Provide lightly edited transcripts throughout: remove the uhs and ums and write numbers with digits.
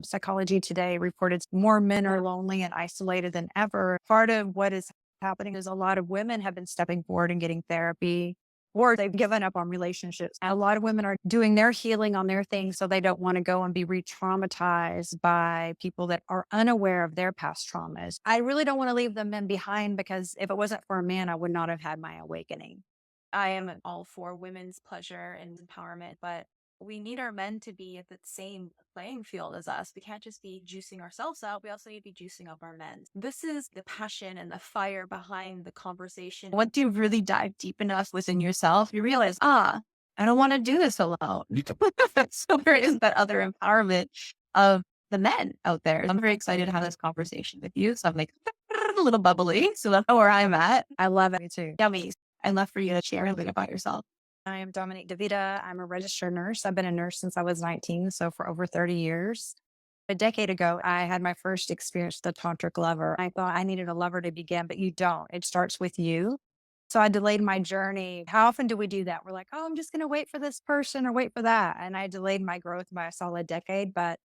Psychology Today reported more men are lonely and isolated than ever. Part of what is happening is a lot of women have been stepping forward and getting therapy, or they've given up on relationships. A lot of women are doing their healing on their things so they don't want to go and be re-traumatized by people that are unaware of their past traumas. I really don't want to leave the men behind, because if it wasn't for a man, I would not have had my awakening. I am all for women's pleasure and empowerment, but we need our men to be at the same playing field as us. We can't just be juicing ourselves out. We also need to be juicing up our men. This is the passion and the fire behind the conversation. Once you really dive deep enough within yourself, you realize, I don't want to do this alone. So there is that other empowerment of the men out there. I'm very excited to have this conversation with you. So I'm like a little bubbly. So that's where I'm at. I love it too. Yummy. I'd love for you to share a bit about yourself. I am Dominique D'Vita. I'm a registered nurse. I've been a nurse since I was 19, so for over 30 years. A decade ago, I had my first experience with a tantric lover. I thought I needed a lover to begin, but you don't. It starts with you. So I delayed my journey. How often do we do that? We're like, oh, I'm just going to wait for this person or wait for that. And I delayed my growth by a solid decade, but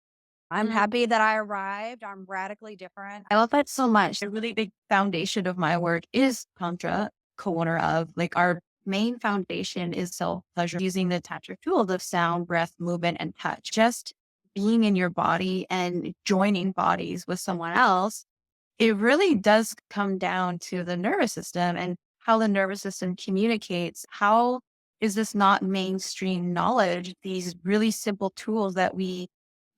I'm happy that I arrived. I'm radically different. I love that so much. A really big foundation of my work is Tantra, corner of like our main foundation is self pleasure using the tantric tools of sound, breath, movement, and touch. Just being in your body and joining bodies with someone else, it really does come down to the nervous system and how the nervous system communicates. How is this not mainstream knowledge? These really simple tools that we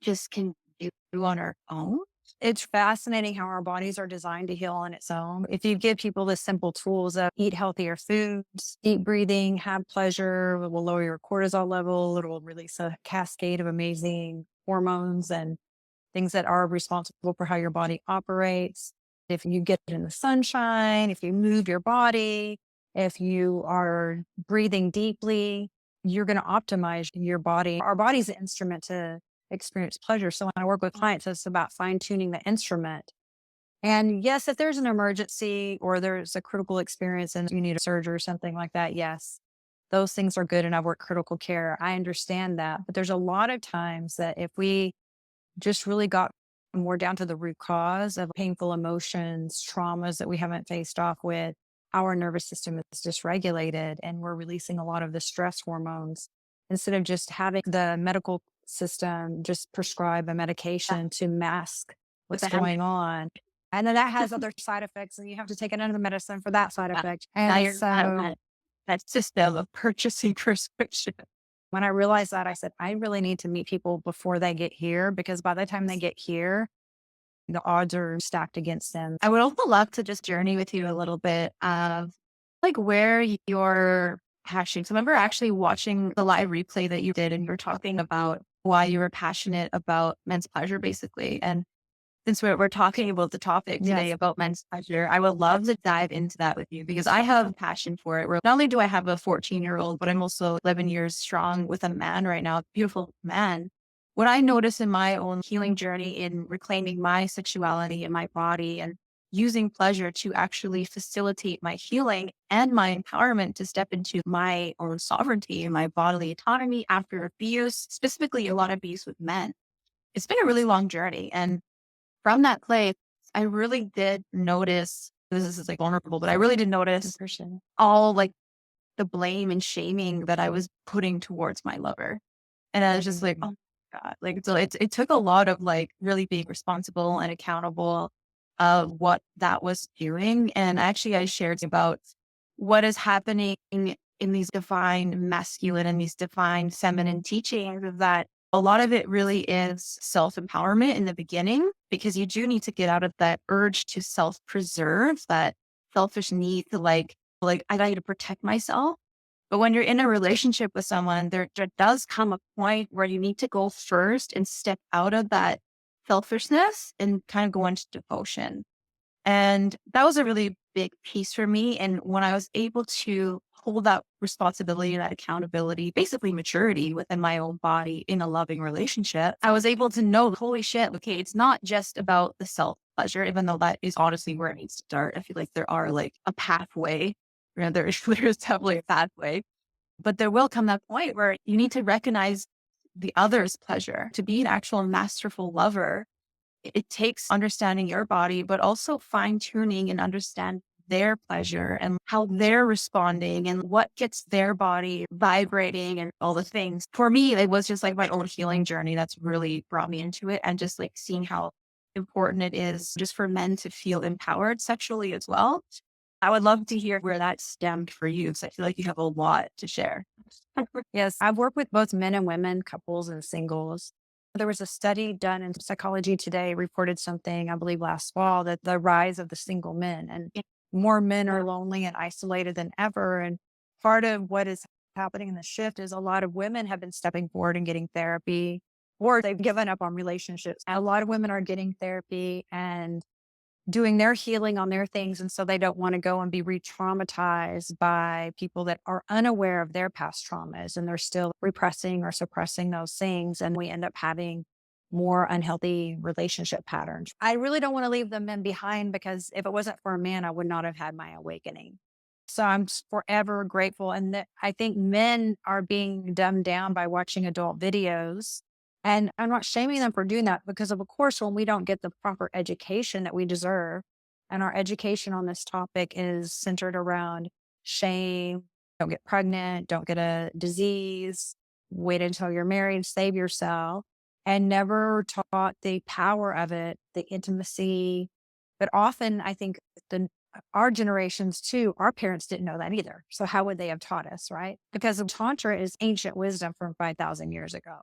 just can do on our own. It's fascinating how our bodies are designed to heal on its own. If you give people the simple tools of eat healthier foods, deep breathing, have pleasure, it will lower your cortisol level. It will release a cascade of amazing hormones and things that are responsible for how your body operates. If you get in the sunshine, if you move your body, if you are breathing deeply, you're going to optimize your body. Our body's an instrument to experience pleasure. So when I work with clients, it's about fine tuning the instrument. And yes, if there's an emergency or there's a critical experience and you need a surgery or something like that, yes, those things are good. And I've worked critical care. I understand that. But there's a lot of times that if we just really got more down to the root cause of painful emotions, traumas that we haven't faced off with, our nervous system is dysregulated and we're releasing a lot of the stress hormones instead of just having the medical system just prescribe a medication to mask what's going on. And then that has other side effects, and you have to take another medicine for that side effect. Now And you're so that system of purchasing prescription. when I realized that, I said, I really need to meet people before they get here, because by the time they get here, the odds are stacked against them. I would also love to just journey with you a little bit of like where your passion. So I remember actually watching the live replay that you did, and you were talking about why you were passionate about men's pleasure, basically. And since we're talking about the topic today Yes. about men's pleasure, I would love to dive into that with you because I have a passion for it. Where not only do I have a 14-year-old, but I'm also 11 years strong with a man right now, a beautiful man. What I notice in my own healing journey in reclaiming my sexuality and my body and using pleasure to actually facilitate my healing and my empowerment to step into my own sovereignty and my bodily autonomy after abuse, specifically a lot of abuse with men. It's been a really long journey. And from that place, I really did notice this is like vulnerable, but I really did notice all like the blame and shaming that I was putting towards my lover. And I was just like, oh my God. Like, so it took a lot of like really being responsible and accountable of what that was doing. And actually, I shared about what is happening in these divine masculine and these divine feminine teachings is that a lot of it really is self empowerment in the beginning, because you do need to get out of that urge to self preserve, that selfish need to like, I need to protect myself. But when you're in a relationship with someone, there does come a point where you need to go first and step out of that selfishness and kind of go into devotion. And that was a really big piece for me. And when I was able to hold that responsibility and that accountability, basically maturity within my own body in a loving relationship, I was able to know, holy shit, okay, it's not just about the self pleasure, even though that is honestly where it needs to start. I feel like there are like a pathway. There is definitely a pathway, but there will come that point where you need to recognize the other's pleasure. To be an actual masterful lover, it takes understanding your body, but also fine tuning and understand their pleasure and how they're responding and what gets their body vibrating and all the things. For me, it was just like my own healing journey that's really brought me into it, and just like seeing how important it is just for men to feel empowered sexually as well. I would love to hear where that stemmed for you, because I feel like you have a lot to share. Yes, I've worked with both men and women, couples and singles. There was a study done in Psychology Today reported something, I believe last fall, that the rise of the single men and Yeah. more men are lonely and isolated than ever. And part of what is happening in the shift is a lot of women have been stepping forward and getting therapy, or they've given up on relationships. A lot of women are getting therapy and doing their healing on their things. And so they don't want to go and be re-traumatized by people that are unaware of their past traumas and they're still repressing or suppressing those things. And we end up having more unhealthy relationship patterns. I really don't want to leave the men behind, because if it wasn't for a man, I would not have had my awakening. So I'm forever grateful. And I think men are being dumbed down by watching adult videos. And I'm not shaming them for doing that, because of course, when we don't get the proper education that we deserve, and our education on this topic is centered around shame, don't get pregnant, don't get a disease, wait until you're married, save yourself, and never taught the power of it, the intimacy. But often I think the our generations too, our parents didn't know that either. So how would they have taught us, right? Because Tantra is ancient wisdom from 5,000 years ago.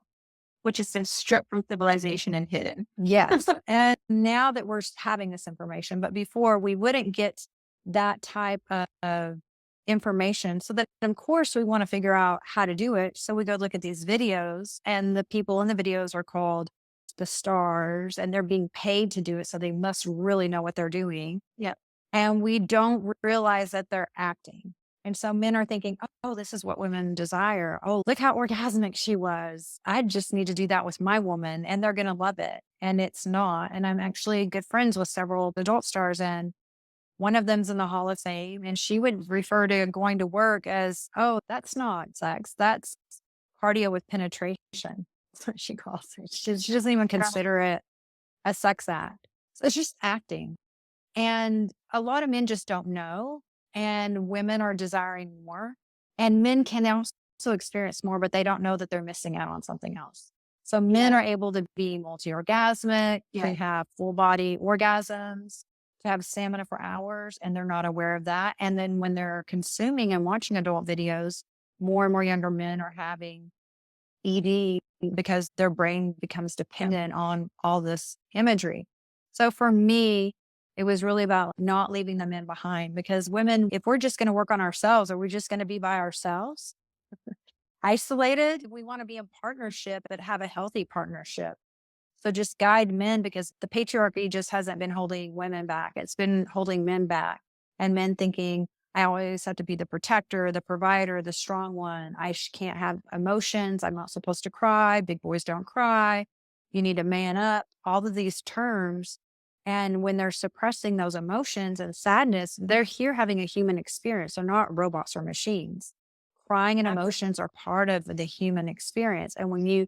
Which has been stripped from civilization and hidden. Yes. And now that we're having this information, but before we wouldn't get that type of information. So that, of course, we want to figure out how to do it. So we go look at these videos, and the people in the videos are called the stars, and they're being paid to do it. So they must really know what they're doing. Yeah. And we don't realize that they're acting. And so men are thinking, oh, this is what women desire. Oh, look how orgasmic she was. I just need to do that with my woman, and they're going to love it. And it's not. And I'm actually good friends with several adult stars, and one of them's in the Hall of Fame. And she would refer to going to work as, oh, that's not sex. That's cardio with penetration. That's what she calls it. She doesn't even consider it a sex act. So it's just acting. And a lot of men just don't know, and women are desiring more. And men can also experience more, but they don't know that they're missing out on something else. So men Yeah. are able to be multi-orgasmic, Yeah. to have full body orgasms, to have stamina for hours, and they're not aware of that. And then when they're consuming and watching adult videos, more and more younger men are having ED because their brain becomes dependent on all this imagery. So for me, it was really about not leaving the men behind, because women, if we're just going to work on ourselves, or we're just going to be by ourselves, isolated, we want to be in partnership, but have a healthy partnership. So just guide men, because the patriarchy just hasn't been holding women back. It's been holding men back, and men thinking, I always have to be the protector, the provider, the strong one. I can't have emotions. I'm not supposed to cry. Big boys don't cry. You need to man up. All of these terms. And when they're suppressing those emotions and sadness, they're here having a human experience. They're not robots or machines. Crying and emotions are part of the human experience. And when you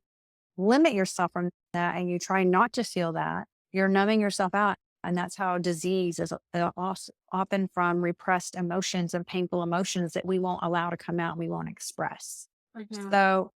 limit yourself from that and you try not to feel that, you're numbing yourself out. And that's how disease is often from repressed emotions and painful emotions that we won't allow to come out and we won't express. Mhm. So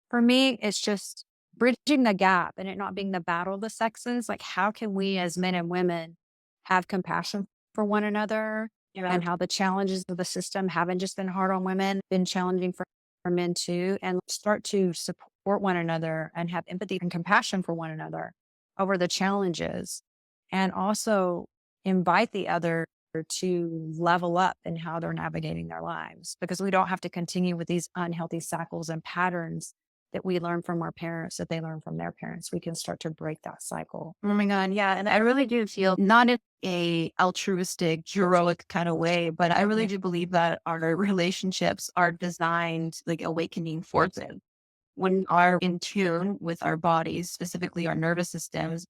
for me, it's just bridging the gap and it not being the battle of the sexes. Like, how can we as men and women have compassion for one another, Yeah. and how the challenges of the system haven't just been hard on women, been challenging for men too, and start to support one another and have empathy and compassion for one another over the challenges, and also invite the other to level up in how they're navigating their lives, because we don't have to continue with these unhealthy cycles and patterns that we learn from our parents, that they learn from their parents. We can start to break that cycle. Oh my God. Yeah. And I really do feel not in a altruistic, heroic kind of way, but I really do believe that our relationships are designed like awakening forces. When we are in tune with our bodies, specifically our nervous systems,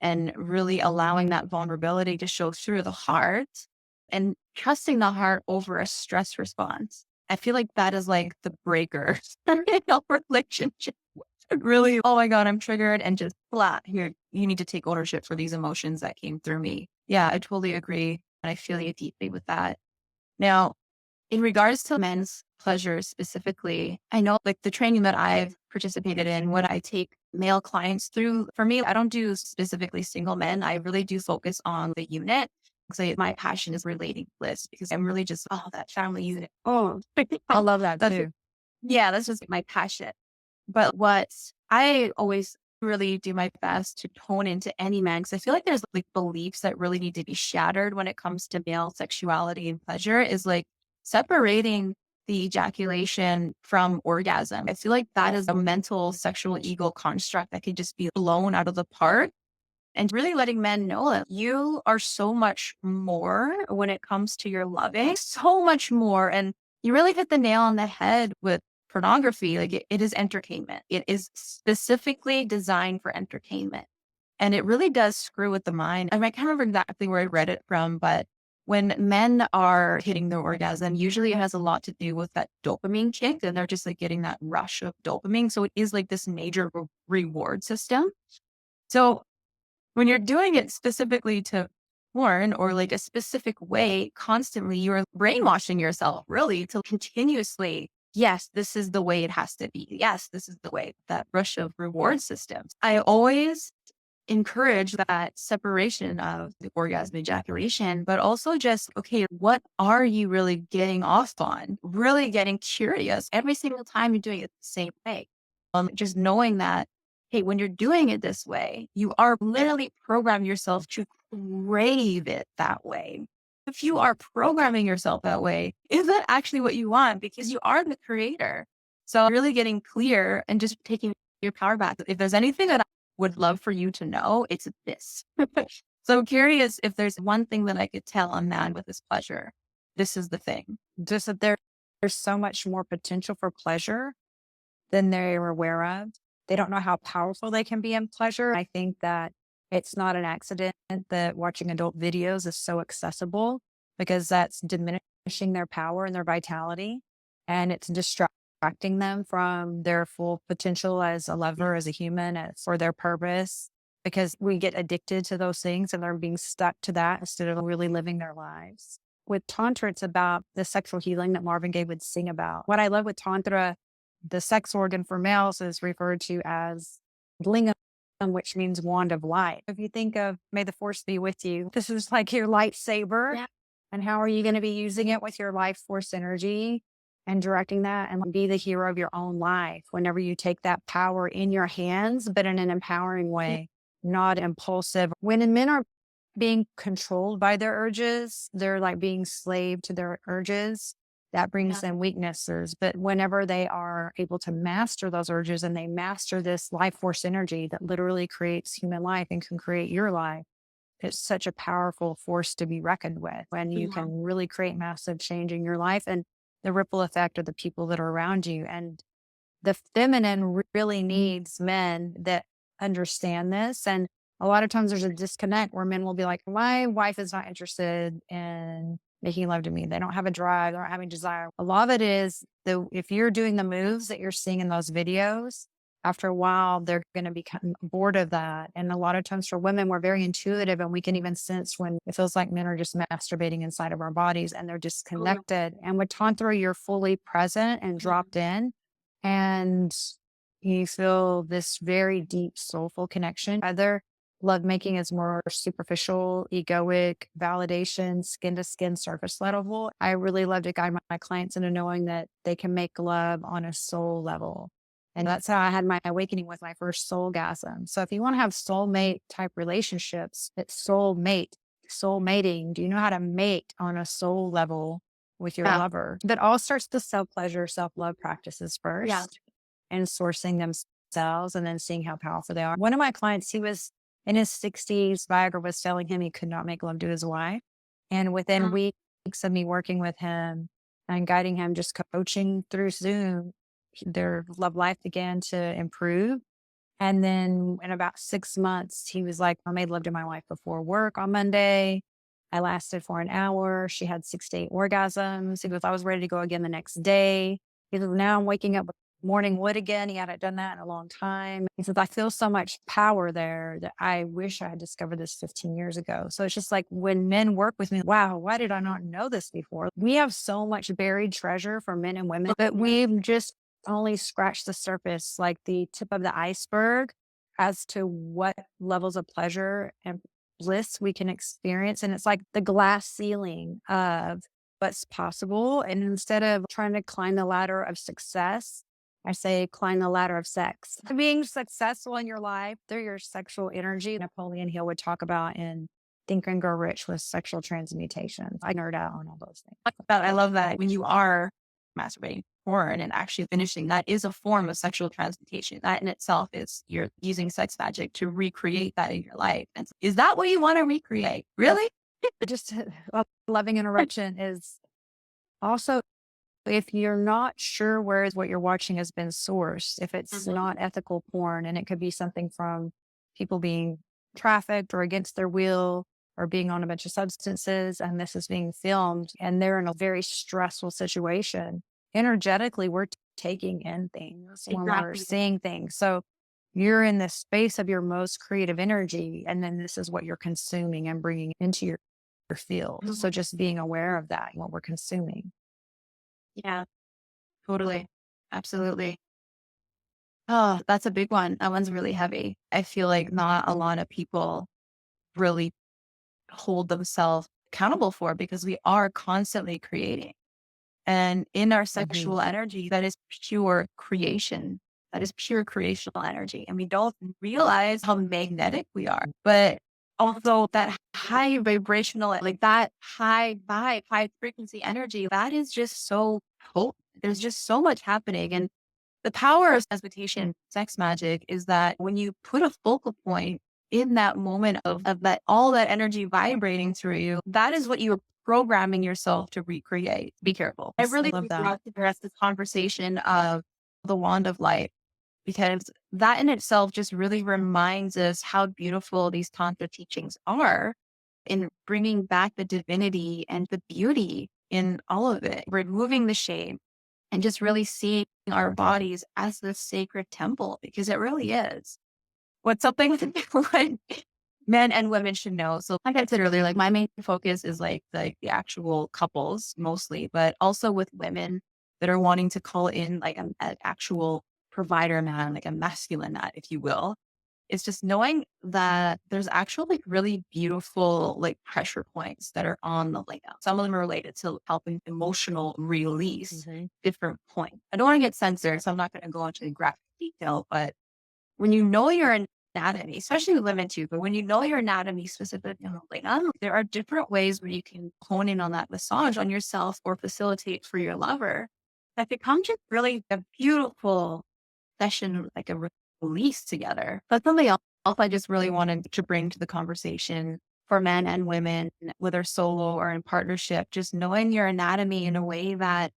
and really allowing that vulnerability to show through the heart and trusting the heart over a stress response. I feel like that is like the breaker in a relationship. really, oh my God, I'm triggered and just flat here. You need to take ownership for these emotions that came through me. Yeah, I totally agree. And I feel you deeply with that. Now, in regards to men's pleasure specifically, I know like the training that I've participated in, when I take male clients through, for me, I don't do specifically single men. I really do focus on the unit because my passion is relating bliss because I'm really just, oh, that family unit. Oh, I love that that's, too. yeah, that's just my passion. But what I always really do my best to tone into any man, because I feel like there's like beliefs that really need to be shattered when it comes to male sexuality and pleasure is like separating the ejaculation from orgasm. I feel like that is a mental sexual ego construct that could just be blown out of the park and really letting men know that you are so much more when it comes to your loving, so much more. And you really hit the nail on the head with pornography. Like it is entertainment. It is specifically designed for entertainment. And it really does screw with the mind. I mean, I can't remember exactly where I read it from, but when men are hitting their orgasm, usually it has a lot to do with that dopamine kick and they're just like getting that rush of dopamine. So it is like this major reward system. So when you're doing it specifically to porn or like a specific way, constantly, you're brainwashing yourself really to continuously, yes, this is the way it has to be. Yes, this is the way that rush of reward systems. I always encourage that separation of the orgasm ejaculation, but also just, okay, what are you really getting off on? Really getting curious every single time you're doing it the same way. Just knowing that, hey, when you're doing it this way, you are literally programming yourself to crave it that way. If you are programming yourself that way, is that actually what you want? Because you are the creator. So really getting clear and just taking your power back. If there's anything that I would love for you to know, it's this. So I'm curious if there's one thing that I could tell a man with his pleasure. This is the thing. Just that there's so much more potential for pleasure than they're aware of. They don't know how powerful they can be in pleasure. I think that it's not an accident that watching adult videos is so accessible because that's diminishing their power and their vitality. And it's distracting them from their full potential as a lover, as a human, for their purpose. Because we get addicted to those things and they're being stuck to that instead of really living their lives. With Tantra, it's about the sexual healing that Marvin Gaye would sing about. What I love with Tantra, the sex organ for males is referred to as Lingam, which means wand of light. If you think of may the force be with you, this is like your lightsaber. Yeah. And how are you going to be using it with your life force energy and directing that and be the hero of your own life whenever you take that power in your hands, but in an empowering way, not impulsive. When men are being controlled by their urges, they're like being slave to their urges. That brings them weaknesses. But whenever they are able to master those urges and they master this life force energy that literally creates human life and can create your life, it's such a powerful force to be reckoned with when you can really create massive change in your life and the ripple effect of the people that are around you. And the feminine really needs men that understand this. And a lot of times there's a disconnect where men will be like, my wife is not interested in making love to me. They don't have a drive, they don't have any desire. A lot of it is if you're doing the moves that you're seeing in those videos, after a while, they're going to become bored of that. And a lot of times for women, we're very intuitive and we can even sense when it feels like men are just masturbating inside of our bodies and they're disconnected. And with Tantra, you're fully present and dropped in and you feel this very deep, soulful connection. Other lovemaking is more superficial, egoic, validation, skin to skin, surface level. I really love to guide my clients into knowing that they can make love on a soul level. And that's how I had my awakening with my first soulgasm. So if you want to have soulmate type relationships, it's soulmate, soul mating. Do you know how to mate on a soul level with your lover? That all starts with self-pleasure, self-love practices first and sourcing themselves and then seeing how powerful they are. One of my clients, he was in his 60s. Viagra was telling him he could not make love to his wife. And within weeks of me working with him and guiding him, just coaching through Zoom, their love life began to improve. And then in about 6 months, he was like, I made love to my wife before work on Monday. I lasted for an hour. She had 6 to 8 orgasms. He goes, I was ready to go again the next day. He goes, now I'm waking up with morning wood again. He hadn't done that in a long time. He says, I feel so much power there that I wish I had discovered this 15 years ago. So it's just like when men work with me, wow, why did I not know this before? We have so much buried treasure for men and women, but we've just only scratched the surface, like the tip of the iceberg as to what levels of pleasure and bliss we can experience. And it's like the glass ceiling of what's possible. And instead of trying to climb the ladder of success, I say climb the ladder of sex. Being successful in your life through your sexual energy, Napoleon Hill would talk about in Think and Grow Rich with sexual transmutation. I nerd out on all those things. I love that when you are masturbating porn and actually finishing, that is a form of sexual transmutation. That in itself is you're using sex magic to recreate that in your life. And so, is that what you want to recreate? Really? Just a loving interruption is also if you're not sure where what you're watching has been sourced, if it's Mhm. not ethical porn, and it could be something from people being trafficked or against their will or being on a bunch of substances, and this is being filmed, and they're in a very stressful situation. Energetically, we're taking in things when we're Exactly. seeing things. So you're in the space of your most creative energy, and then this is what you're consuming and bringing into your field. Mhm. So just being aware of that, what we're consuming. Yeah, totally. Absolutely. Oh, that's a big one. That one's really heavy. I feel like not a lot of people really hold themselves accountable for because we are constantly creating. And in our Mhm. sexual energy, that is pure creation. That is pure creational energy. And we don't realize how magnetic we are. But also that high vibrational, like that high vibe, high frequency energy, that is just so potent. There's just so much happening. And the power of transmutation, sex magic, is that when you put a focal point in that moment of that, all that energy vibrating through you, that is what you're programming yourself to recreate. Be careful. I Yes, I really love that. want to address this conversation of the wand of light because that in itself just really reminds us how beautiful these Tantra teachings are in bringing back the divinity and the beauty in all of it, removing the shame and just really seeing our bodies as the sacred temple because it really is. What's something what men and women should know. So like I said earlier, like my main focus is like the actual couples mostly, but also with women that are wanting to call in like an actual provider man, like a masculine man, if you will. It's just knowing that there's actually like really beautiful like pressure points that are on the layout. Some of them are related to helping emotional release Mhm. different points. I don't want to get censored, so I'm not going to go into the graphic detail, but when you know your anatomy, especially with women too, but when you know your anatomy specifically on the lingam, there are different ways where you can hone in on that massage on yourself or facilitate for your lover. That becomes just really a beautiful session, like a release together. That's something else I just really wanted to bring to the conversation for men and women, whether solo or in partnership, just knowing your anatomy in a way that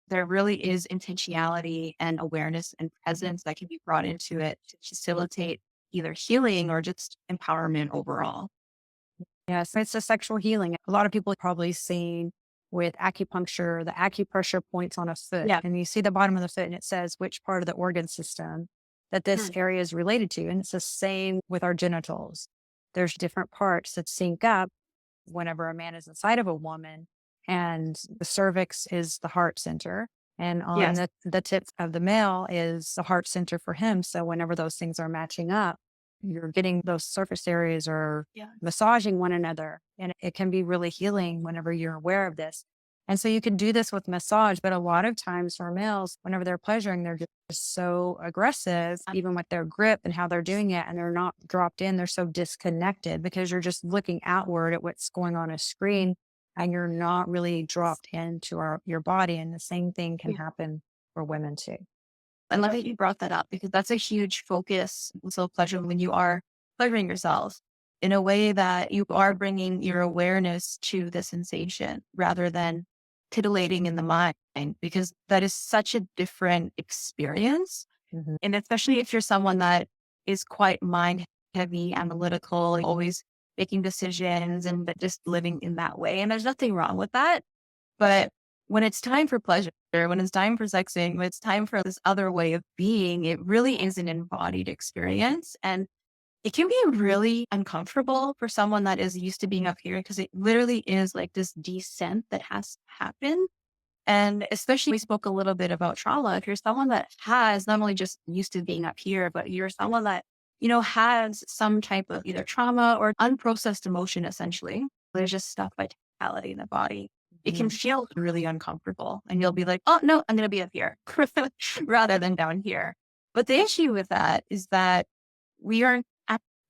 there really is intentionality and awareness and presence that can be brought into it to facilitate either healing or just empowerment overall. Yes, it's a sexual healing. A lot of people have probably seen with acupuncture, the acupressure points on a foot, Yeah. and you see the bottom of the foot and it says which part of the organ system that this Mm. area is related to. And it's the same with our genitals. There's different parts that sync up whenever a man is inside of a woman, and the cervix is the heart center. And on Yes. the tip of the male is the heart center for him. So whenever those things are matching up, you're getting those surface areas are Yeah. massaging one another. And it can be really healing whenever you're aware of this. And so you can do this with massage, but a lot of times for males, whenever they're pleasuring, they're just so aggressive, even with their grip and how they're doing it, and they're not dropped in. They're so disconnected because you're just looking outward at what's going on a screen and you're not really dropped into your body. And the same thing can happen for women too. I love that you brought that up because that's a huge focus with self pleasure when you are pleasuring yourself in a way that you are bringing your awareness to the sensation rather than titillating in the mind, because that is such a different experience. Mhm. And especially if you're someone that is quite mind heavy, analytical, like always making decisions and just living in that way. And there's nothing wrong with that. But when it's time for pleasure, when it's time for sexing, when it's time for this other way of being, it really is an embodied experience. And it can be really uncomfortable for someone that is used to being up here because it literally is like this descent that has to happen. And especially, we spoke a little bit about trauma. If you're someone that has not only just used to being up here, but you're someone that, has some type of either trauma or unprocessed emotion, essentially, there's just stuff vitality in the body. It can feel really uncomfortable. And you'll be like, oh, no, I'm going to be up here rather than down here. But the issue with that is that we aren't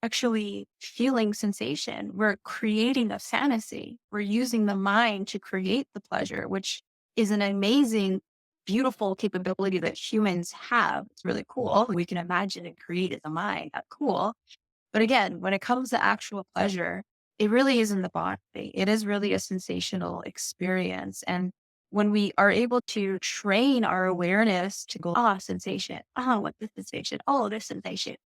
actually feeling sensation. We're creating a fantasy. We're using the mind to create the pleasure, which is an amazing, beautiful capability that humans have. It's really cool. We can imagine and create as a mind. That's cool. But again, when it comes to actual pleasure, it really is in the body. It is really a sensational experience. And when we are able to train our awareness to go, sensation. Oh, what this sensation? Oh, this sensation.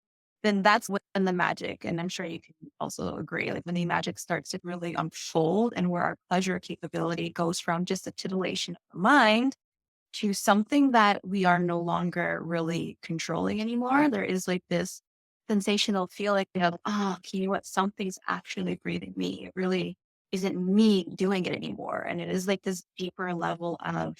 Then that's when the magic, and I'm sure you can also agree, like when the magic starts to really unfold and where our pleasure capability goes from just a titillation of the mind to something that we are no longer really controlling anymore. There is like this sensational feeling of, you know what? Something's actually breathing me. It really isn't me doing it anymore. And it is like this deeper level of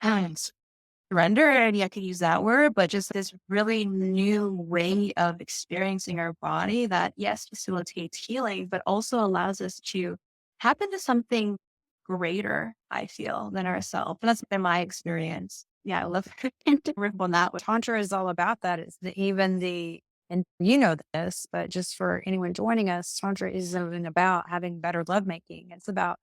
surrender. And I could use that word, but just this really new way of experiencing our body that, yes, facilitates healing, but also allows us to tap into something greater, I feel, than ourselves. And that's been my experience. Yeah, I love to riff on that one. Tantra is all about that. It's even and you know this, but just for anyone joining us, Tantra isn't about having better lovemaking. It's about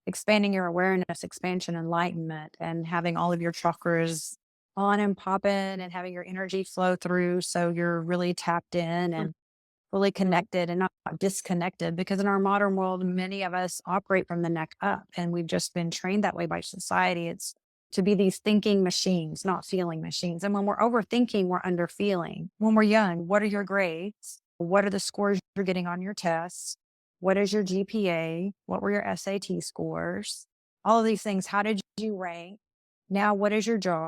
expanding your awareness, expansion, enlightenment, and having all of your chakras on and popping and having your energy flow through. So you're really tapped in and fully connected and not disconnected, because in our modern world, many of us operate from the neck up and we've just been trained that way by society. It's to be these thinking machines, not feeling machines. And when we're overthinking, we're under feeling. When we're young, what are your grades? What are the scores you're getting on your tests? What is your GPA? What were your SAT scores? All of these things. How did you rank? Now, what is your job?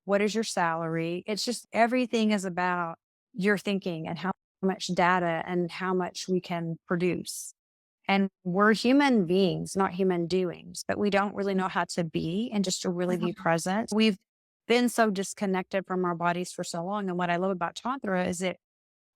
What is your salary? It's just everything is about your thinking and how much data and how much we can produce. And we're human beings, not human doings, but we don't really know how to be and just to really be present. We've been so disconnected from our bodies for so long. And what I love about Tantra is it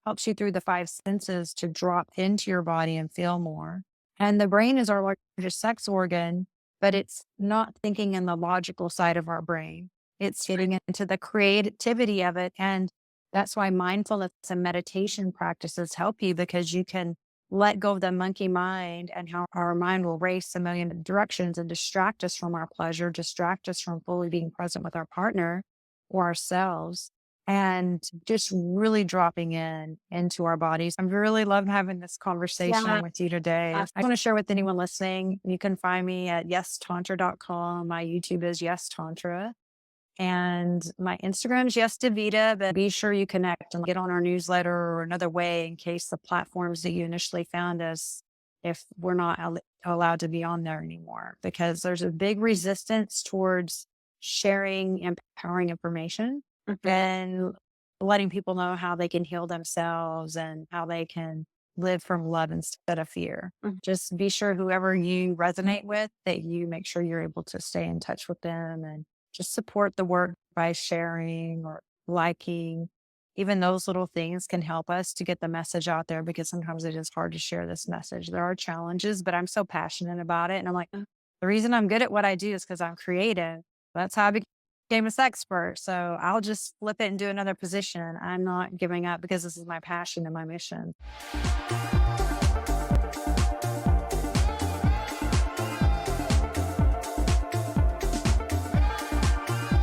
helps you through the five senses to drop into your body and feel more. And the brain is our largest sex organ, but it's not thinking in the logical side of our brain. It's getting into the creativity of it. And that's why mindfulness and meditation practices help you, because you can let go of the monkey mind and how our mind will race a million directions and distract us from our pleasure, distract us from fully being present with our partner or ourselves, and just really dropping into our bodies. I really love having this conversation with you today. I want to share with anyone listening. You can find me at yestantra.com. My YouTube is Yes Tantra. And my Instagram is Yes DeVita, but be sure you connect and get on our newsletter or another way in case the platforms that you initially found us, if we're not allowed to be on there anymore, because there's a big resistance towards sharing empowering information and letting people know how they can heal themselves and how they can live from love instead of fear. Just be sure whoever you resonate with, that you make sure you're able to stay in touch with them and just support the work by sharing or liking. Even those little things can help us to get the message out there, because sometimes it is hard to share this message. There are challenges, but I'm so passionate about it. And I'm like, the reason I'm good at what I do is because I'm creative. That's how I became a sexpert. So I'll just flip it and do another position. I'm not giving up because this is my passion and my mission.